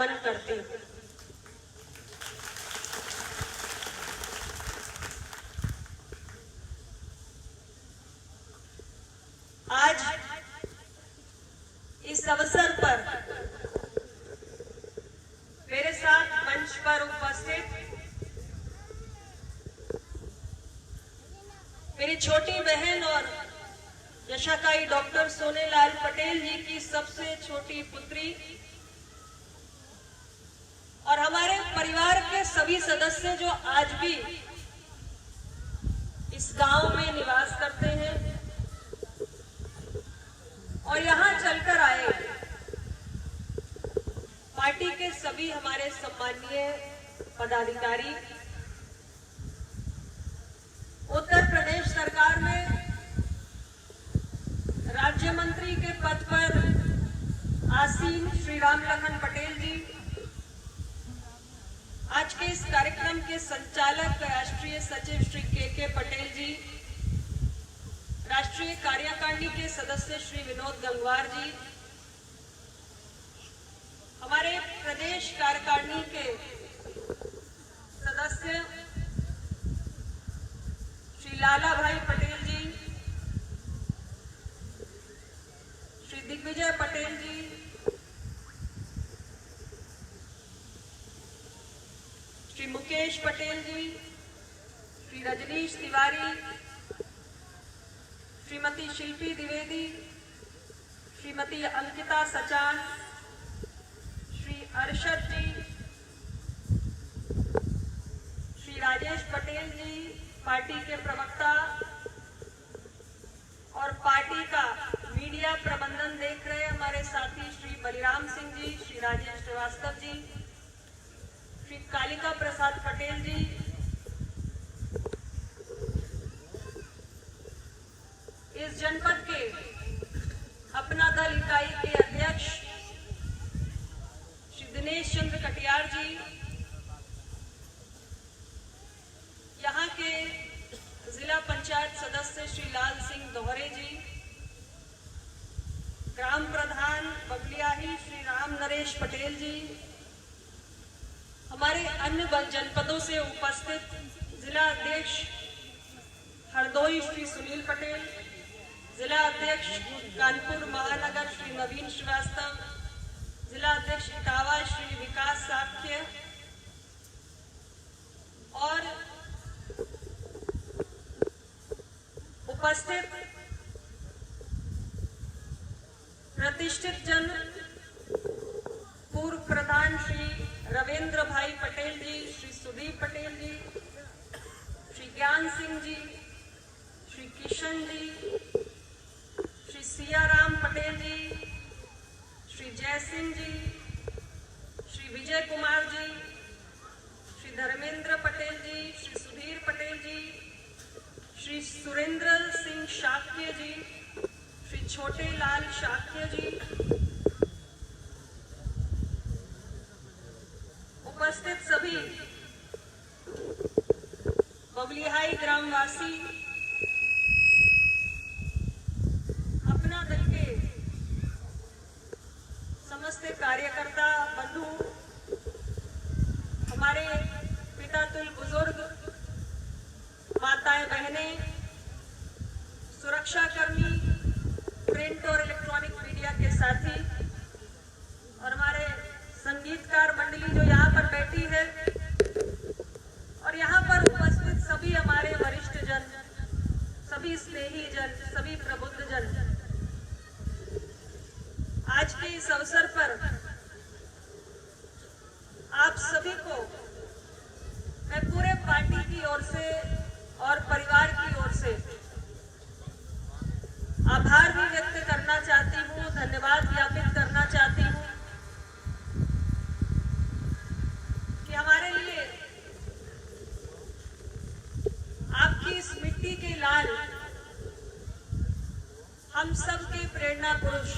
नमन करती हूँ। आज इस अवसर पर मेरे साथ मंच पर उपस्थित मेरी छोटी बहन और यशाकाई डॉक्टर सोनेलाल पटेल जी की सबसे छोटी पुत्री और हमारे परिवार के सभी सदस्य जो आज भी इस गांव में निवास करते हैं और यहां चलकर आए, पार्टी के सभी हमारे सम्मानीय पदाधिकारी, उत्तर प्रदेश सरकार में राज्य मंत्री के पद पर आसीन श्री राम लखन पटेल जी, आज के इस कार्यक्रम के संचालक राष्ट्रीय सचिव श्री के पटेल जी, राष्ट्रीय कार्यकारिणी के सदस्य श्री विनोद गंगवार जी, हमारे प्रदेश कार्यकारिणी के सदस्य श्री लाला भाई पटेल जी, श्री दिग्विजय पटेल जी, श्री मुकेश पटेल जी, श्री रजनीश तिवारी, श्रीमती शिल्पी द्विवेदी, श्रीमती अंकिता सचान, श्री अरशद जी, श्री राजेश पटेल जी, पार्टी के प्रवक्ता और पार्टी का मीडिया प्रबंधन देख रहे हमारे साथी श्री बलिराम सिंह जी, श्री राजेश श्रीवास्तव जी, श्री कालिका प्रसाद पटेल जी, इस जनपद के अपना दल इकाई के अध्यक्ष श्री दिनेश चंद्र कटियार जी, यहाँ के जिला पंचायत सदस्य श्री लाल सिंह दोहरे जी, ग्राम प्रधान बबलियाही श्री राम नरेश पटेल जी, हमारे अन्य जनपदों से उपस्थित जिला अध्यक्ष हरदोई श्री सुनील पटेल, जिला अध्यक्ष कानपुर महानगर श्री नवीन श्रीवास्तव, जिला अध्यक्ष इटावा श्री विकास साख्य और उपस्थित प्रतिष्ठित जन पूर्व प्रधान श्री रविंद्र भाई पटेल जी, श्री सुदीप पटेल जी, श्री ज्ञान सिंह जी, श्री किशन जी, श्री सियाराम पटेल जी, श्री जय सिंह जी, श्री विजय कुमार जी, श्री धर्मेंद्र पटेल जी, श्री सुधीर पटेल जी, श्री सुरेंद्र सिंह शाक्य जी, श्री छोटे लाल शाक्य जी, उपस्थित सभी बबलिहाई ग्रामवासी, अपना दल के समस्त कार्यकर्ता बंधु, हमारे पितातुल बुजुर्ग, माताएं बहनें, सुरक्षाकर्मी, प्रिंट और इलेक्ट्रॉनिक मीडिया के साथी और हमारे संगीतकार मंडली जो यहाँ पर बैठी है और यहाँ पर उपस्थित सभी हमारे वरिष्ठ जन, सभी स्नेही जन, सभी प्रबुद्ध जन, आज के इस अवसर पर आप सभी को मैं पूरे पार्टी की ओर से और परिवार की ओर से आभार भी व्यक्त करना चाहती हूँ, धन्यवाद ज्ञापित करना चाहती हूँ कि हमारे लिए आपकी इस मिट्टी के लाल, हम सब के प्रेरणा पुरुष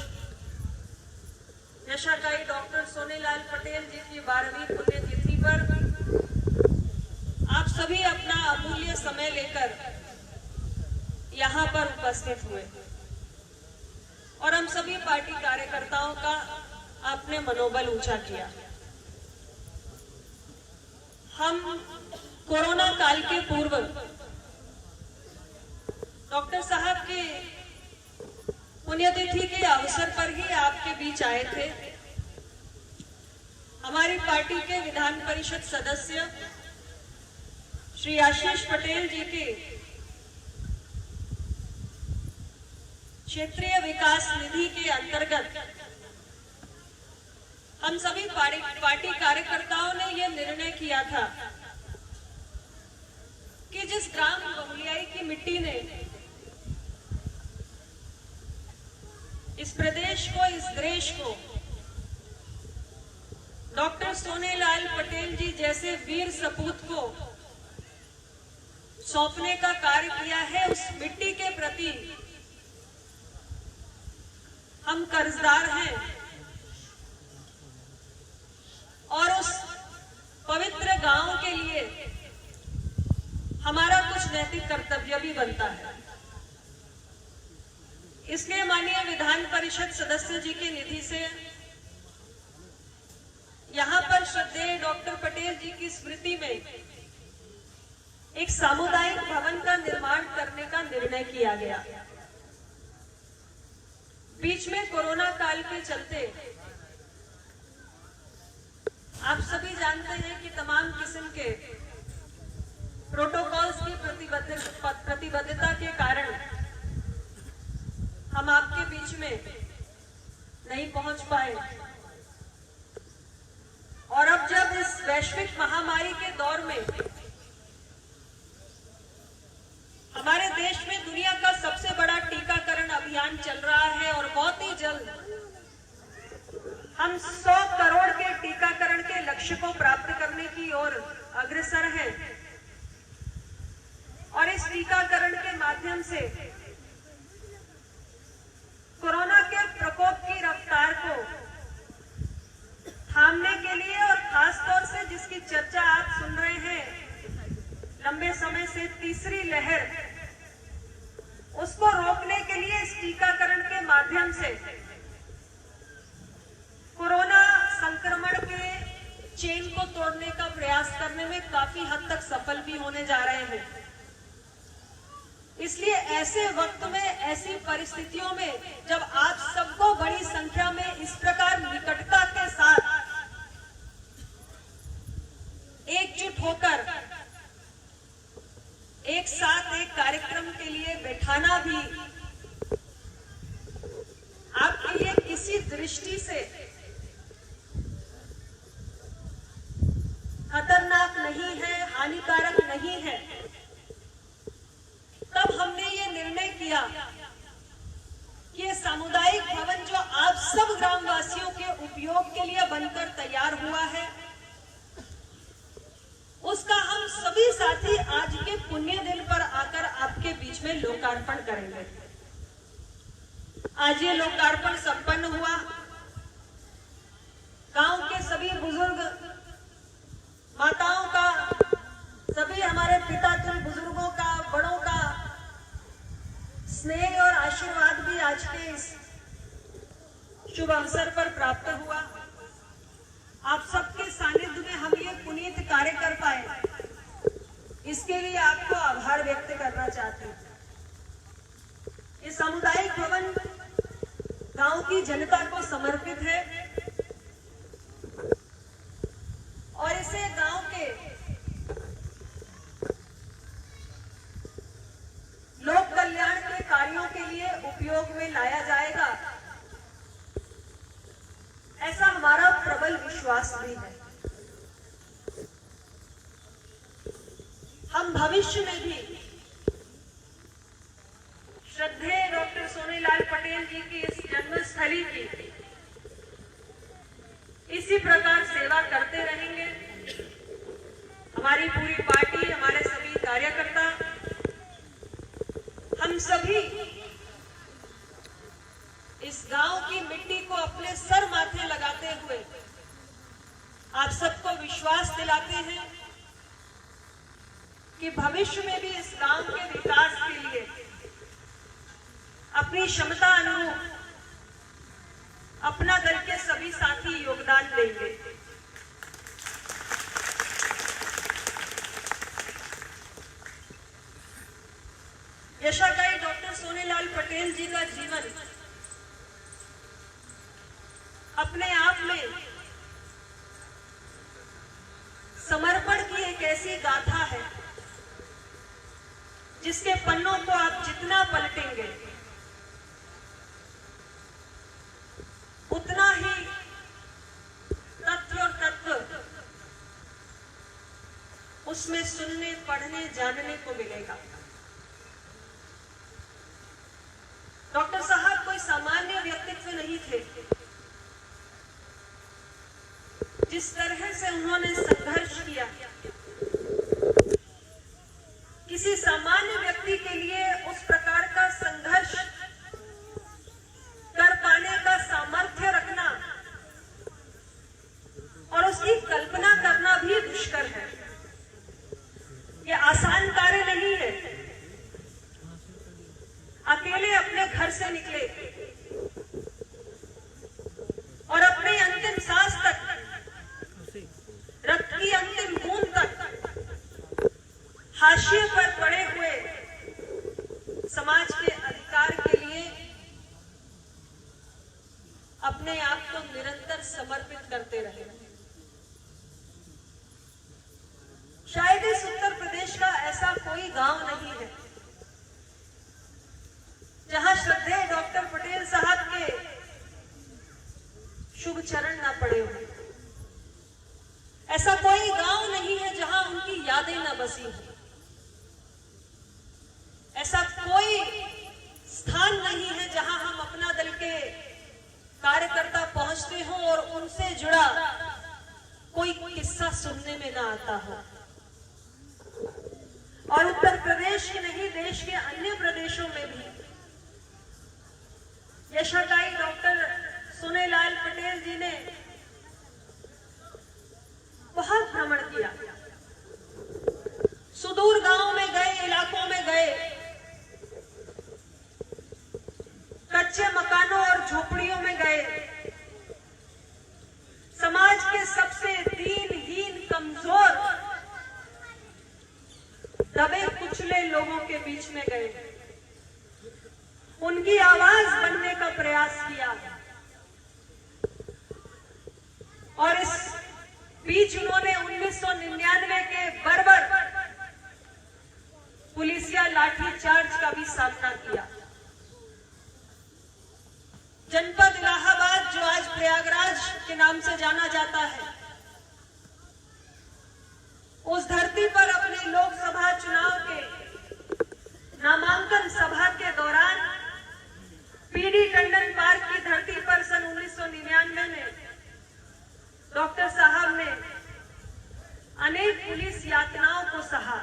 यशाकाई डॉक्टर सोनेलाल पटेल जी की 12वीं पुण्यतिथि पर आप सभी अपना अमूल्य समय लेकर यहाँ पर उपस्थित हुए और हम सभी पार्टी कार्यकर्ताओं का आपने मनोबल ऊंचा किया। हम कोरोना काल के पूर्व डॉक्टर साहब के पुण्यतिथि के अवसर पर ही आपके बीच आए थे। हमारी पार्टी के विधान परिषद सदस्य श्री आशीष पटेल जी के क्षेत्रीय विकास निधि के अंतर्गत हम सभी पार्टी कार्यकर्ताओं ने यह निर्णय किया था कि जिस ग्राम बमुलियाई की मिट्टी ने इस प्रदेश को, इस देश को डॉक्टर सोनेलाल पटेल जी जैसे वीर सपूत को सौंपने का कार्य किया है, उस मिट्टी के प्रति हम कर्जदार हैं और उस पवित्र गांव के लिए हमारा कुछ नैतिक कर्तव्य भी बनता है। इसलिए माननीय विधान परिषद सदस्य जी की निधि से यहाँ पर श्रद्धेय डॉक्टर पटेल जी की स्मृति में एक सामुदायिक भवन का निर्माण करने का निर्णय किया गया। बीच में कोरोना काल के चलते आप सभी जानते हैं कि तमाम किस्म के प्रोटोकॉल्स की प्रतिबद्धता के कारण हम आपके बीच में नहीं पहुंच पाए और अब जब इस वैश्विक महामारी के दौर में हमारे देश में दुनिया का सबसे बड़ा टीकाकरण अभियान चल रहा है और बहुत ही जल्द हम 100 करोड़ के टीकाकरण के लक्ष्य को प्राप्त करने की ओर अग्रसर हैं और इस टीकाकरण के माध्यम से कोरोना के प्रकोप की रफ्तार को थामने के लिए और खास तौर से जिसकी चर्चा आप सुन रहे हैं लंबे समय से, तीसरी लहर, उसको रोकने के लिए इस टीकाकरण के माध्यम से कोरोना संक्रमण के चेन को तोड़ने का प्रयास करने में काफी हद तक सफल भी होने जा रहे हैं। इसलिए ऐसे वक्त में, ऐसी परिस्थितियों में जब आप सबको बड़ी संख्या में इस प्रकार निकटता के साथ एकजुट होकर एक साथ एक कार्यक्रम के लिए बैठाना भी आपके लिए किसी दृष्टि से खतरनाक नहीं है, हानिकारक नहीं है, तब हमने ये निर्णय किया कि ये सामुदायिक भवन जो आप सब ग्रामवासियों के उपयोग के लिए बनकर तैयार हुआ है, उसका हम सभी साथी आज के पुण्य दिन पर आकर आपके बीच में लोकार्पण करेंगे। आज ये लोकार्पण संपन्न हुआ। गांव के सभी बुजुर्ग, माताओं का, सभी हमारे पितातुल बुजुर्गों का, बड़ों का स्नेह और आशीर्वाद भी आज के इस शुभ अवसर पर प्राप्त हुआ। आप सबके सानिध्य में हम ये पुनीत कार्य कर पाए, इसके लिए आपको आभार व्यक्त करना चाहते हैं। ये सामुदायिक भवन गांव की जनता को समर्पित है और इसे गांव के लोक कल्याण के कार्यों के लिए उपयोग में लाया जाएगा, ऐसा हमारा प्रबल विश्वास भी है। हम भविष्य में भी श्रद्धेय डॉक्टर सोनेलाल पटेल जी की इस जन्मस्थली की इसी प्रकार सेवा करते रहेंगे। हमारी पूरी पार्टी, हमारे सभी कार्यकर्ता, हम सभी इस गांव की मिट्टी को अपने सर माथे लगाते हुए आप सबको विश्वास दिलाते हैं कि भविष्य में भी इस गांव के विकास के लिए अपनी क्षमता अनुरूप अपना दल के सभी साथी योगदान देंगे। पटेल जी का जीवन अपने आप में समर्पण की एक ऐसी गाथा है जिसके पन्नों को आप जितना पलटेंगे उतना ही तत्व और तत्व उसमें सुनने, पढ़ने, जानने को मिलेगा। डॉक्टर साहब कोई सामान्य व्यक्तित्व नहीं थे। जिस तरह से उन्होंने संघर्ष किया, किसी सामान्य व्यक्ति के लिए उस प्रकार का संघर्ष कर पाने का सामर्थ्य रखना और उसकी कल्पना करना भी दुष्कर है। यह आसान कार्य नहीं है। अकेले अपने घर से निकले और अपने अंतिम सांस तक, रक्त की अंतिम बूंद तक हाशिए पर पड़े हुए समाज के अधिकार के लिए अपने आप को निरंतर समर्पित करते रहे। शायद इस उत्तर प्रदेश का ऐसा कोई गांव नहीं है जहां श्रद्धेय डॉक्टर पटेल साहब के शुभ चरण न पड़े हों। ऐसा कोई गांव नहीं है जहां उनकी यादें न बसी हों। ऐसा कोई स्थान नहीं है जहां हम अपना दल के कार्यकर्ता पहुंचते हों और उनसे जुड़ा कोई किस्सा सुनने में ना आता हो। और उत्तर प्रदेश ही नहीं, देश के अन्य प्रदेशों में भी यशोदाई डॉक्टर सोनेलाल पटेल जी ने बहुत भ्रमण किया। सुदूर गांव में गए, इलाकों में गए, कच्चे मकानों और झोपड़ियों में गए, समाज के सबसे दीनहीन, कमजोर, दबे कुचले लोगों के बीच में गए, उनकी आवाज बनने का प्रयास किया। और इस बीच उन्होंने 1999 के बर्बर पुलिसिया लाठीचार्ज का भी सामना किया। जनपद इलाहाबाद, जो आज प्रयागराज के नाम से जाना जाता है, उस धरती पर अपने लोकसभा चुनाव के नामांकन सभा के दौरान पीडी टंडन पार्क की धरती पर सन 1999 में डॉक्टर साहब ने अनेक पुलिस यातनाओं को सहा।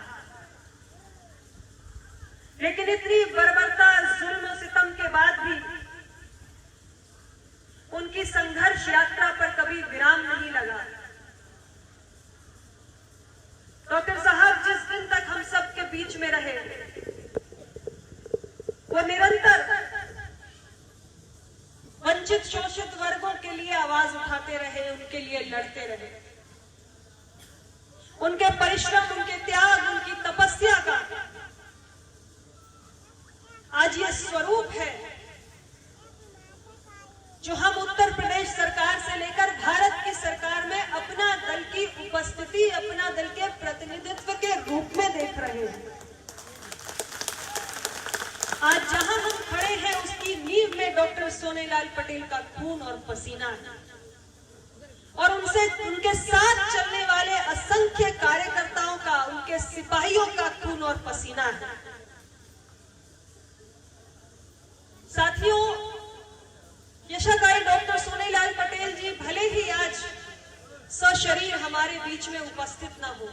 लेकिन इतनी बर्बरता, जुल्म, सितम के बाद भी उनकी संघर्ष यात्रा पर कभी विराम नहीं लगा। डॉक्टर साहब जिस दिन तक हम सब के बीच में रहे, वो निरंतर वंचित, शोषित वर्गों के लिए आवाज उठाते रहे, उनके लिए लड़ते रहे। उनके परिश्रम, उनके त्याग, उनकी तपस्या का आज ये स्वरूप है जो हम उत्तर प्रदेश सरकार से लेकर भारत की सरकार में अपना दल की उपस्थिति, अपना दल के प्रतिनिधित्व के रूप में देख रहे हैं। आज जहां हम खड़े हैं उसकी नींव में डॉक्टर सोनेलाल पटेल का खून और पसीना है और उनके साथ चलने वाले असंख्य कार्यकर्ताओं का, उनके सिपाहियों का खून और पसीना है। साथियों, यशोदाई डॉक्टर सोनेलाल पटेल जी भले ही आज सशरीर हमारे बीच में उपस्थित न हो,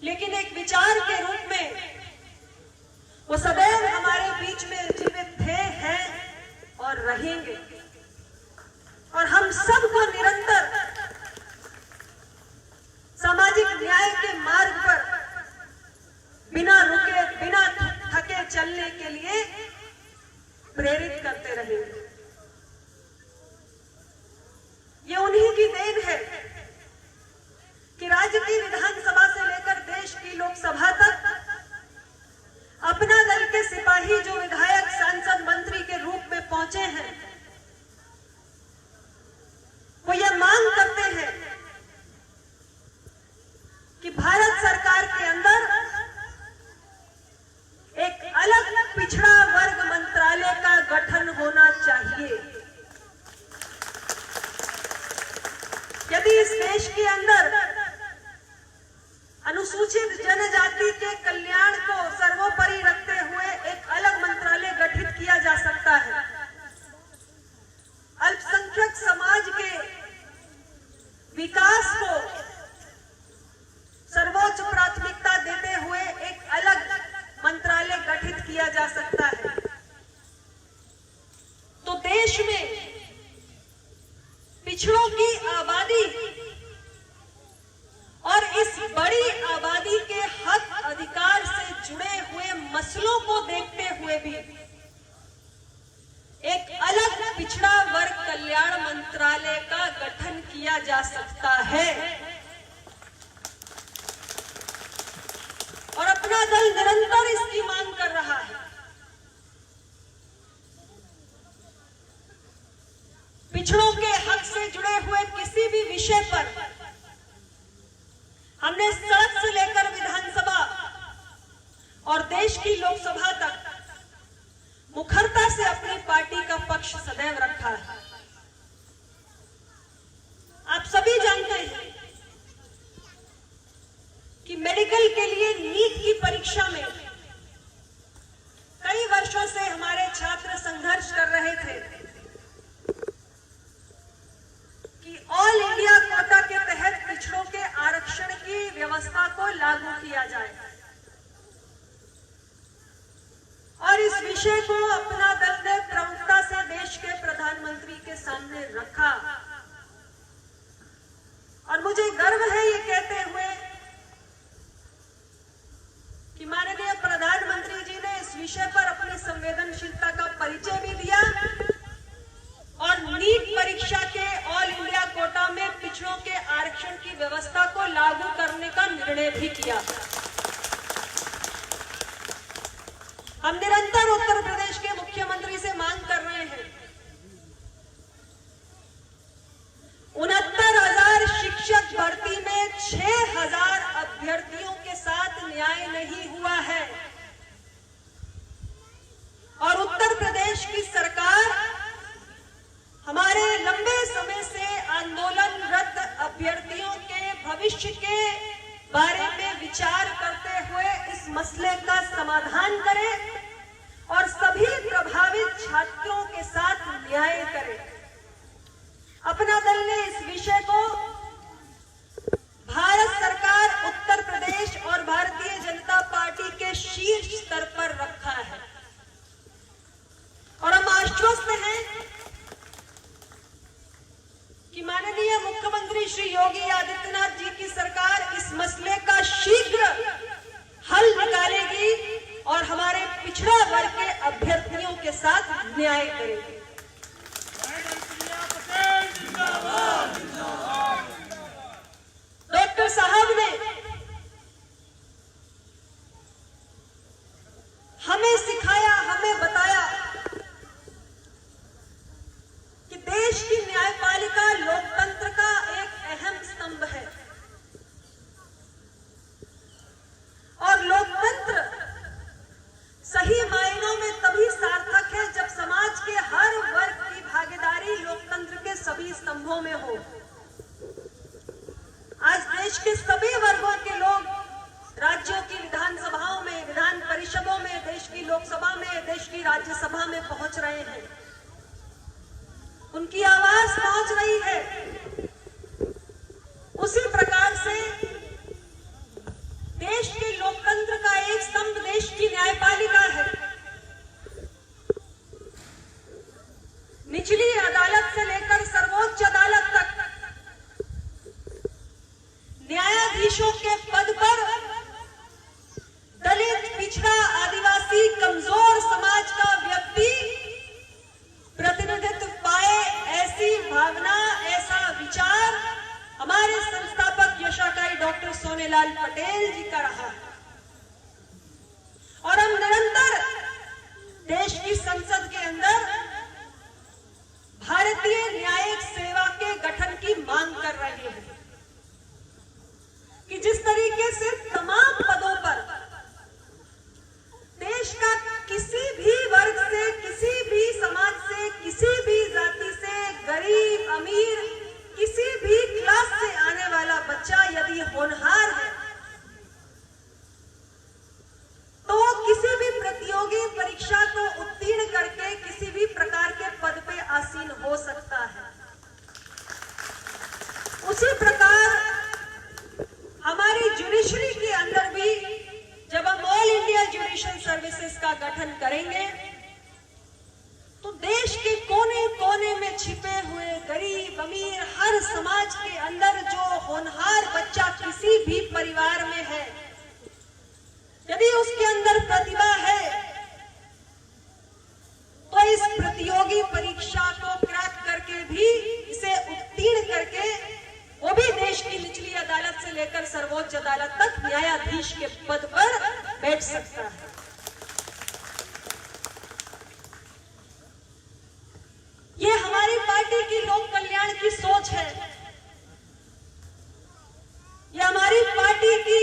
लेकिन एक विचार के रूप में वो सदैव हमारे बीच में जीवित थे, हैं और रहेंगे। और हम सबको निरंतर सामाजिक न्याय के मार्ग पर बिना रुके, बिना थके चलने के लिए प्रेरित करते रहेंगे। ये उन्हीं की देन है कि राज्य की विधानसभा से लेकर देश की लोकसभा तक अपना दल के सिपाही यदि इस देश के अंदर अनुसूचित जनजाति के कल्याण को सर्वोपरि रखते हुए एक अलग मंत्रालय गठित किया जा सकता है। अल्पसंख्यक समाज के विकास को सर्वोच्च प्राथमिकता देते हुए एक अलग मंत्रालय गठित किया जा सकता है। तो देश में पिछड़ों की आबादी और इस बड़ी आबादी के हक अधिकार से जुड़े हुए मसलों को देखते हुए भी एक अलग पिछड़ा वर्ग कल्याण मंत्रालय का गठन किया जा सकता है। और अपना दल निरंतर इसकी मांग कर रहा है। पिछड़ों के हक से जुड़े हुए किसी भी विषय पर हमने सड़क से लेकर विधानसभा और देश की लोकसभा तक मुखरता से अपनी पार्टी का पक्ष सदैव रखा है। आप सभी जानते हैं कि मेडिकल के लिए नीट की परीक्षा में कई वर्षों से हमारे छात्र संघर्ष कर रहे थे कि ऑल इंडिया कोटा के तहत पिछड़ों के आरक्षण की व्यवस्था को लागू किया जाए। और इस विषय को अपना दल ने प्रमुखता से देश के प्रधानमंत्री के सामने रखा। और मुझे गर्व है ये कहते हुए कि माननीय प्रधानमंत्री जी ने इस विषय पर अपनी संवेदनशीलता का परिचय भी दिया और नीट परीक्षा के ऑल इंडिया कोटा में पिछड़ों के आरक्षण की व्यवस्था को लागू करने का निर्णय भी किया। हम निरंतर उत्तर प्रदेश के मुख्यमंत्री से मांग कर रहे हैं 69,000 शिक्षक भर्ती में 6,000 अभ्यर्थियों के साथ न्याय नहीं हुआ है और उत्तर प्रदेश की सरकार हमारे लंबे समय से आंदोलनरत अभ्यर्थियों के भविष्य के बारे में विचार करते हुए इस मसले का समाधान करे और सभी प्रभावित छात्रों के साथ न्याय करे। अपना दल ने इस विषय को भारत सरकार, उत्तर प्रदेश और भारतीय जनता पार्टी के शीर्ष स्तर पर रखा है और हम आश्वस्त हैं कि माननीय मुख्यमंत्री श्री योगी आदित्यनाथ जी की सरकार इस मसले का शीघ्र हल निकालेगी और हमारे पिछड़ा वर्ग के अभ्यर्थियों के साथ न्याय करेगी। डॉक्टर साहब ने हमें सिखाया, हमें बताया कि देश की न्यायपालिका लोकतंत्र का एक अहम स्तंभ है और लोकतंत्र सही मायनों में तभी सार्थक है जब समाज के हर वर्ग की भागीदारी लोकतंत्र के सभी स्तंभों में हो। आज देश के सभी वर्गों के लोग राज्यों की विधानसभाओं में, विधान परिषदों में, देश की लोकसभा में, देश की राज्यसभा में पहुंच रहे हैं। उनकी आवाज पहुंच रही है। उसी प्रकार से देश के लोकतंत्र का एक स्तंभ देश की न्यायपालिका है। निचली अदालत से लेकर सर्वोच्च अदालत तक न्यायाधीशों के पद पर दलित, पिछड़ा, आदिवासी, कमजोर समाज का व्यक्ति प्रतिनिधित्व पाए, ऐसी भावना, ऐसा विचार हमारे संस्थापक यशोकाई डॉक्टर सोनेलाल पटेल जी का रहा है और हम निरंतर देश की संसद के अंदर भारतीय न्यायिक सेवा के गठन की मांग कर रहे हैं कि जिस तरीके से तमाम पदों पर देश का किसी भी वर्ग से, किसी भी समाज से, किसी भी जाति से, गरीब, अमीर, किसी भी क्लास उसी प्रकार हमारी जुडिशरी के अंदर भी जब हम ऑल इंडिया जुडिशियल सर्विसेज का गठन करेंगे तो देश के कोने कोने में छिपे हुए गरीब अमीर हर समाज के अंदर जो होनहार बच्चा किसी भी परिवार में है, यदि उसके अंदर प्रतिभा है तो इस प्रतियोगी परीक्षा को क्रैक करके भी इसे उत्तीर्ण करके वो भी देश की निचली अदालत से लेकर सर्वोच्च अदालत तक न्यायाधीश के पद पर बैठ सकता है। ये हमारी पार्टी की लोक कल्याण की सोच है। ये हमारी पार्टी की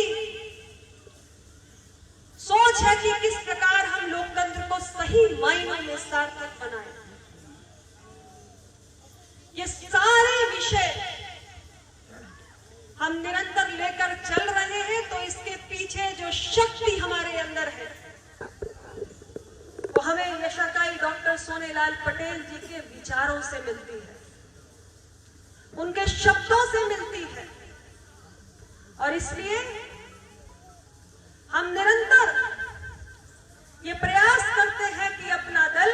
सोच है कि किस प्रकार हम लोकतंत्र को सही मायनों में सार्थक बनाएं। ये सारे विषय हम निरंतर लेकर चल रहे हैं, तो इसके पीछे जो शक्ति हमारे अंदर है वो हमें यशाकाई डॉक्टर सोनेलाल पटेल जी के विचारों से मिलती है, उनके शब्दों से मिलती है। और इसलिए हम निरंतर ये प्रयास करते हैं कि अपना दल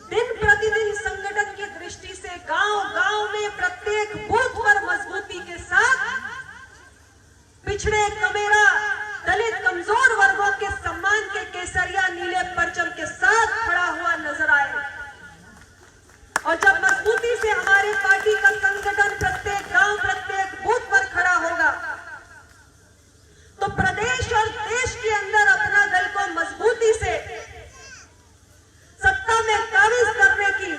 दिन प्रतिदिन संगठन की दृष्टि से गांव-गांव में प्रत्येक बूथ पर मजबूती के साथ पिछड़े, कमेरा, दलित, कमजोर वर्गों के सम्मान के केसरिया नीले परचम के साथ खड़ा हुआ नजर आए। और जब मजबूती से हमारी पार्टी का संगठन प्रत्येक गांव, प्रत्येक बूथ पर खड़ा होगा तो प्रदेश और देश के अंदर अपना दल को मजबूती से सत्ता में काबिज करने की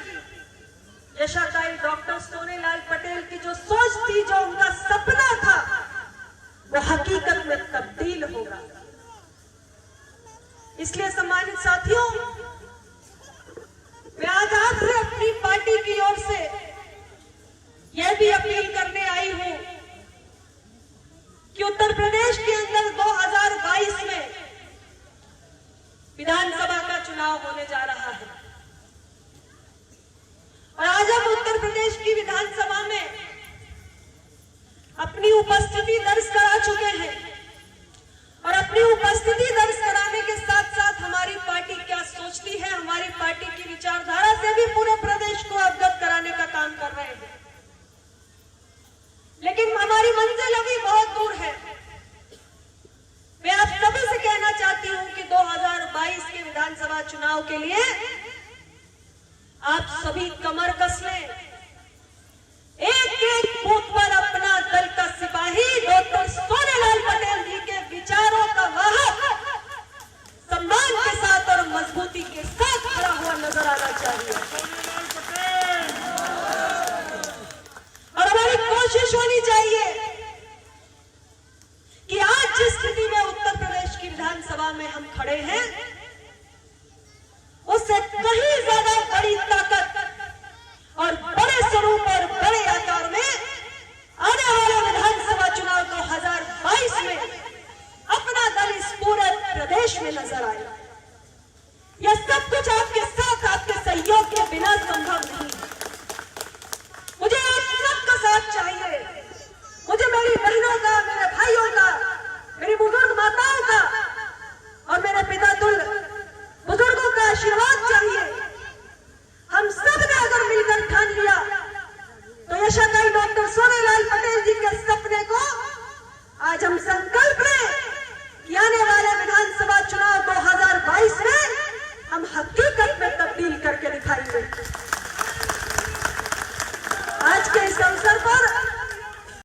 यशाकाई डॉक्टर सोनेलाल पटेल की जो सोच थी, जो उनका सपना था, वो हकीकत में तब्दील होगा। इसलिए सम्मानित साथियों, मैं आज आपसे अपनी पार्टी की ओर से यह भी अपील करने आई हूं कि उत्तर प्रदेश के अंदर 2022 में विधानसभा का चुनाव होने जा रहा है। और आज हम उत्तर प्रदेश की विधानसभा में अपनी उपस्थिति दर्ज करा चुके हैं। और अपनी उपस्थिति दर्ज कराने के साथ साथ हमारी पार्टी क्या सोचती है, हमारी पार्टी की विचारधारा से भी पूरे प्रदेश को अवगत कराने का काम कर रहे हैं। लेकिन हमारी मंजिल अभी बहुत दूर है। मैं आप सभी से कहना चाहती हूं कि 2022 के विधानसभा चुनाव के लिए आप सभी कमर कस लें। एक एक बूथ पर अपना दल का सिपाही डॉक्टर सोनेलाल पटेल जी के विचारों का वाहक सम्मान के साथ और मजबूती के साथ खड़ा हुआ नजर आना चाहिए। और हमारी कोशिश होनी चाहिए कि आज जिस स्थिति में उत्तर प्रदेश की विधानसभा में हम खड़े हैं,